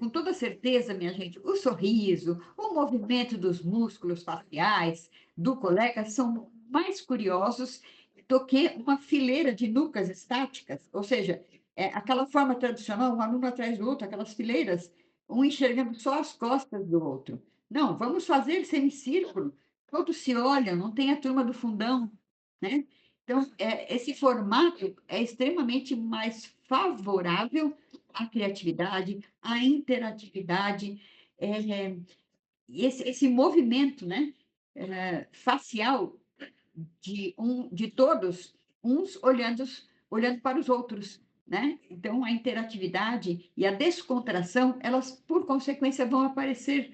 com toda certeza, minha gente, o sorriso, o movimento dos músculos faciais do colega são mais curiosos do que uma fileira de nucas estáticas, ou seja, aquela forma tradicional, um aluno atrás do outro, aquelas fileiras, um enxergando só as costas do outro. Não, vamos fazer semicírculo, todos se olham, não tem a turma do fundão, né? Então, esse formato é extremamente mais favorável à criatividade, à interatividade, eh, e esse movimento, né, facial de todos, uns olhando para os outros, né. Então a interatividade e a descontração, elas, por consequência, vão aparecer,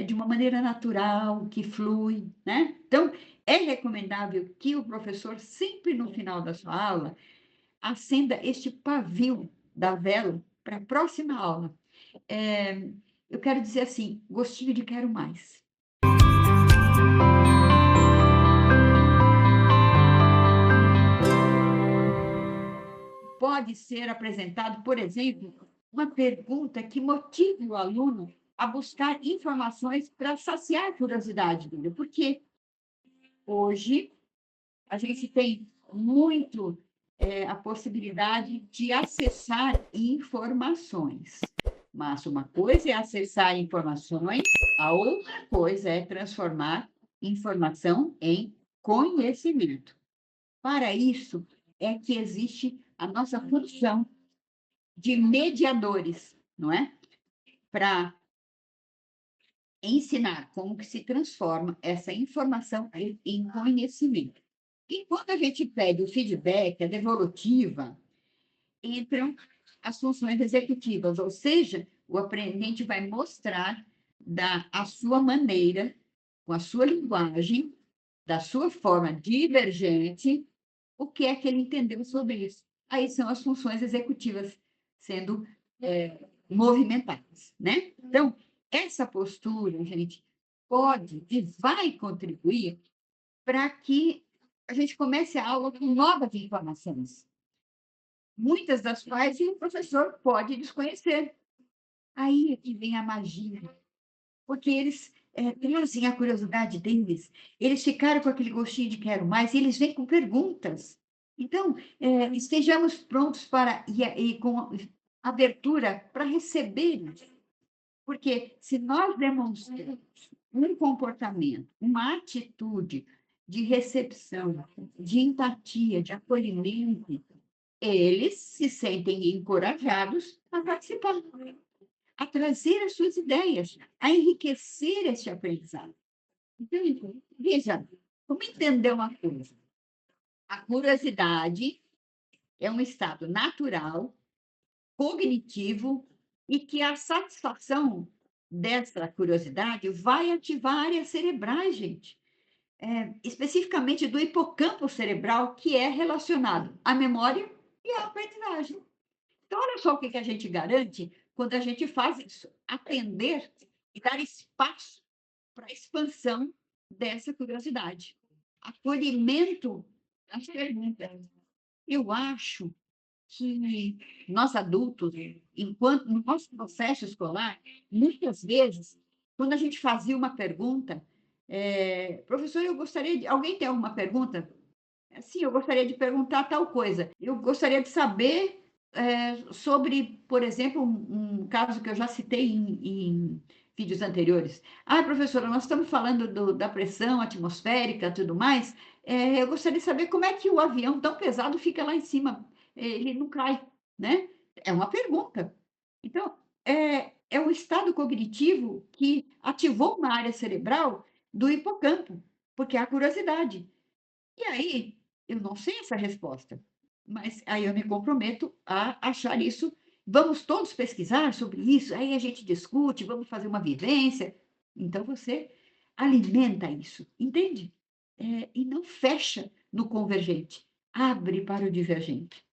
de uma maneira natural, que flui, né. Então, é recomendável que o professor, sempre no final da sua aula, acenda este pavio da vela para a próxima aula. Eh, eu quero dizer assim: gostinho de quero mais. Pode ser apresentado, por exemplo, uma pergunta que motive o aluno a buscar informações para saciar a curiosidade dele, porque hoje a gente tem muito, a possibilidade de acessar informações, mas uma coisa é acessar informações, a outra coisa é transformar informação em conhecimento. Para isso é que existe a nossa função de mediadores, não é? Para ensinar como que se transforma essa informação em conhecimento. E quando a gente pede o feedback, a devolutiva, entram as funções executivas, ou seja, o aprendente vai mostrar da a sua maneira, com a sua linguagem, da sua forma divergente, o que é que ele entendeu sobre isso. Aí são as funções executivas sendo, movimentadas, né. Então, essa postura, gente, pode e vai contribuir para que a gente comece a aula com novas informações, muitas das quais o professor pode desconhecer. Aí é que vem a magia, porque eles, trazem a curiosidade deles, eles ficaram com aquele gostinho de quero mais e eles vêm com perguntas. Então, estejamos prontos para e com abertura para receber isso, porque se nós demonstramos um comportamento, uma atitude de recepção, de empatia, de acolhimento, eles se sentem encorajados a participar, a trazer as suas ideias, a enriquecer esse aprendizado. Então, veja, vamos entender uma coisa: a curiosidade é um estado natural, cognitivo, e que a satisfação dessa curiosidade vai ativar áreas cerebrais, gente, especificamente do hipocampo cerebral, que é relacionado à memória e à aprendizagem. Então, olha só o que que a gente garante quando a gente faz isso: atender e dar espaço para a expansão dessa curiosidade. Acolhimento das perguntas. Eu acho que nós adultos, enquanto no nosso processo escolar, muitas vezes, quando a gente fazia uma pergunta, "Professor, eu gostaria de", alguém tem alguma pergunta? Sim, eu gostaria de perguntar tal coisa. Eu gostaria de saber, sobre, por exemplo, um caso que eu já citei em vídeos anteriores. "Ah, professora, nós estamos falando da pressão atmosférica, tudo mais, eu gostaria de saber como é que o avião tão pesado fica lá em cima, ele não cai", né. É uma pergunta. Então, é um estado cognitivo que ativou uma área cerebral do hipocampo, porque é a curiosidade. E aí, eu não sei essa resposta, mas aí eu me comprometo a achar isso. Vamos todos pesquisar sobre isso, aí a gente discute, vamos fazer uma vivência. Então você alimenta isso, entende? E não fecha no convergente, abre para o divergente.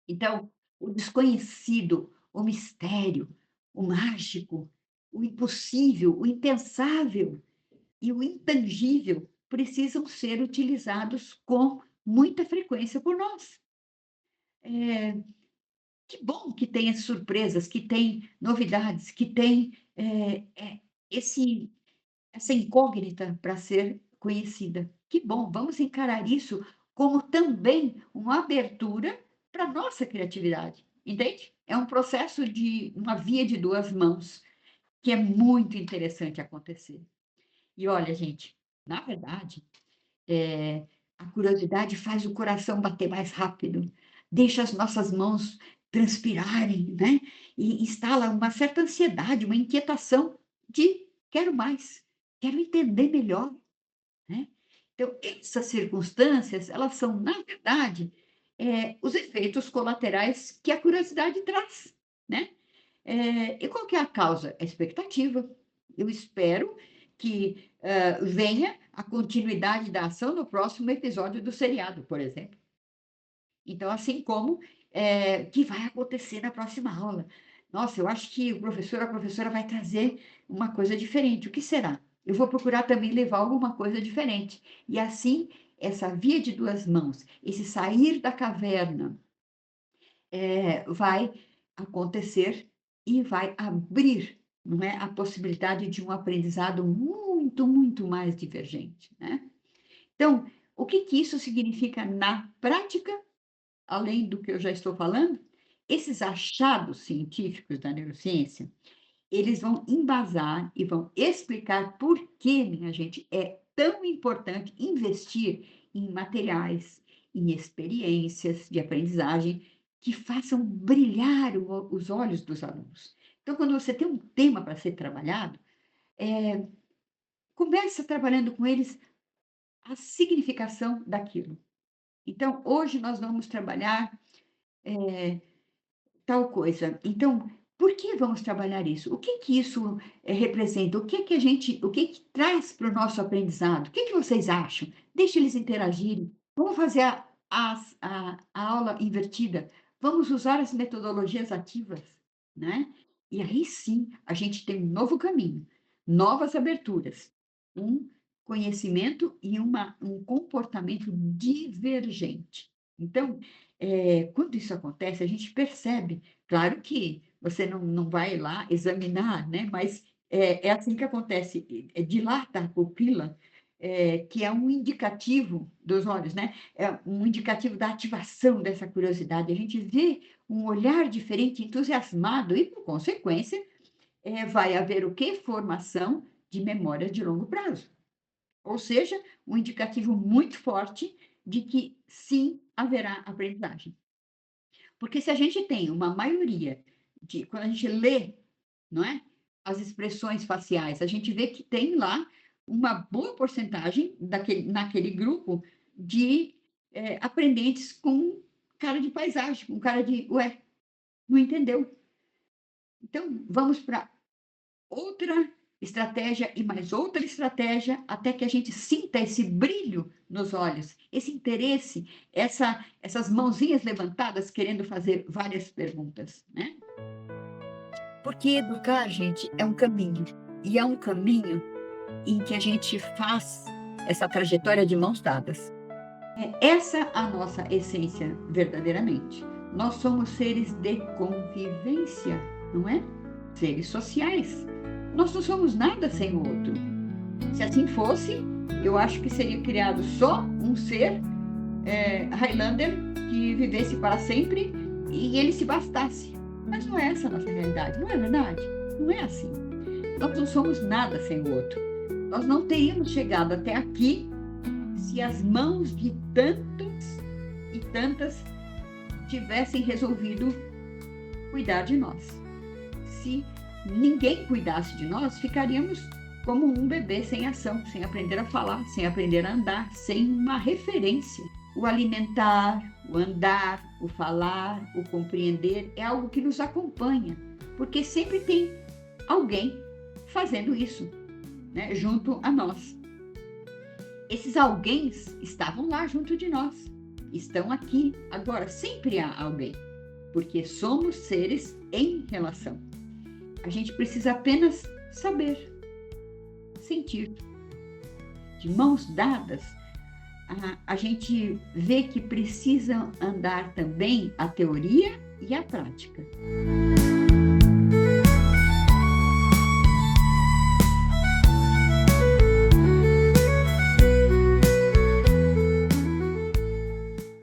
Então, o desconhecido, o mistério, o mágico, o impossível, o impensável e o intangível precisam ser utilizados com muita frequência por nós. Que bom que tem as surpresas, que tem novidades, que tem, esse essa incógnita para ser conhecida. Que bom, vamos encarar isso como também uma abertura para a nossa criatividade, entende? É um processo de uma via de 2 mãos, que é muito interessante acontecer. E olha, gente, na verdade, eh, a curiosidade faz o coração bater mais rápido, deixa as nossas mãos transpirarem, né, e instala uma certa ansiedade, uma inquietação de: "Quero mais, quero entender melhor", né. Então, essas circunstâncias, elas são, na verdade, os efeitos colaterais que a curiosidade traz, né. E qual que é a causa? A expectativa. Eu espero que, venha a continuidade da ação no próximo episódio do seriado, por exemplo. Então, assim como, que vai acontecer na próxima aula. Nossa, eu acho que o professor ou a professora vai trazer uma coisa diferente. O que será? Eu vou procurar também levar alguma coisa diferente. E assim, essa via de 2 mãos, esse sair da caverna vai acontecer e vai abrir, não é, a possibilidade de um aprendizado muito, muito mais divergente, né. Então, o que que isso significa na prática, além do que eu já estou falando? Esses achados científicos da neurociência, eles vão embasar e vão explicar por que, minha gente, é tão importante investir em materiais, em experiências de aprendizagem que façam brilhar os olhos dos alunos. Então, quando você tem um tema para ser trabalhado, começa trabalhando com eles a significação daquilo. Então, hoje nós vamos trabalhar tal coisa. Então, por que vamos trabalhar isso? O que que isso, representa? O que que traz para o nosso aprendizado? O que que vocês acham? Deixe eles interagirem. Vamos fazer a aula invertida. Vamos usar as metodologias ativas, né. E aí sim, a gente tem um novo caminho, novas aberturas, um conhecimento e um comportamento divergente. Então, quando isso acontece, a gente percebe, claro que você não vai lá examinar, né, mas é assim que acontece, dilata a pupila, que é um indicativo dos olhos, né, é um indicativo da ativação dessa curiosidade. A gente vê um olhar diferente, entusiasmado e, por consequência, vai haver o quê? Formação de memória de longo prazo. Ou seja, um indicativo muito forte de que sim haverá aprendizagem. Porque se a gente tem uma maioria de quando a gente lê, não é, as expressões faciais, a gente vê que tem lá uma boa porcentagem naquele grupo de, aprendentes com cara de paisagem, com cara de: "Ué, não entendeu". Então vamos para outra estratégia e mais outra estratégia, até que a gente sinta esse brilho nos olhos, esse interesse, essas mãozinhas levantadas querendo fazer várias perguntas, né. Porque educar, gente, é um caminho, e é um caminho em que a gente faz essa trajetória de mãos dadas. É essa a nossa essência verdadeiramente. Nós somos seres de convivência, não é? Seres sociais. Nós não somos nada sem o outro. Se assim fosse, eu acho que seria criado só um ser, Highlander que vivesse para sempre e ele se bastasse. Mas não é essa a nossa realidade, não é verdade? Não é assim. Nós não somos nada sem o outro. Nós não teríamos chegado até aqui se as mãos de tantos e tantas tivessem resolvido cuidar de nós. Se ninguém cuidasse de nós, ficaríamos como um bebê sem ação, sem aprender a falar, sem aprender a andar, sem uma referência. O alimentar, o andar, o falar, o compreender é algo que nos acompanha, porque sempre tem alguém fazendo isso, né, junto a nós. Esses alguéns estavam lá junto de nós, estão aqui agora, sempre há alguém, porque somos seres em relação. A gente precisa apenas saber, sentir. De mãos dadas, a gente vê que precisa andar também a teoria e a prática.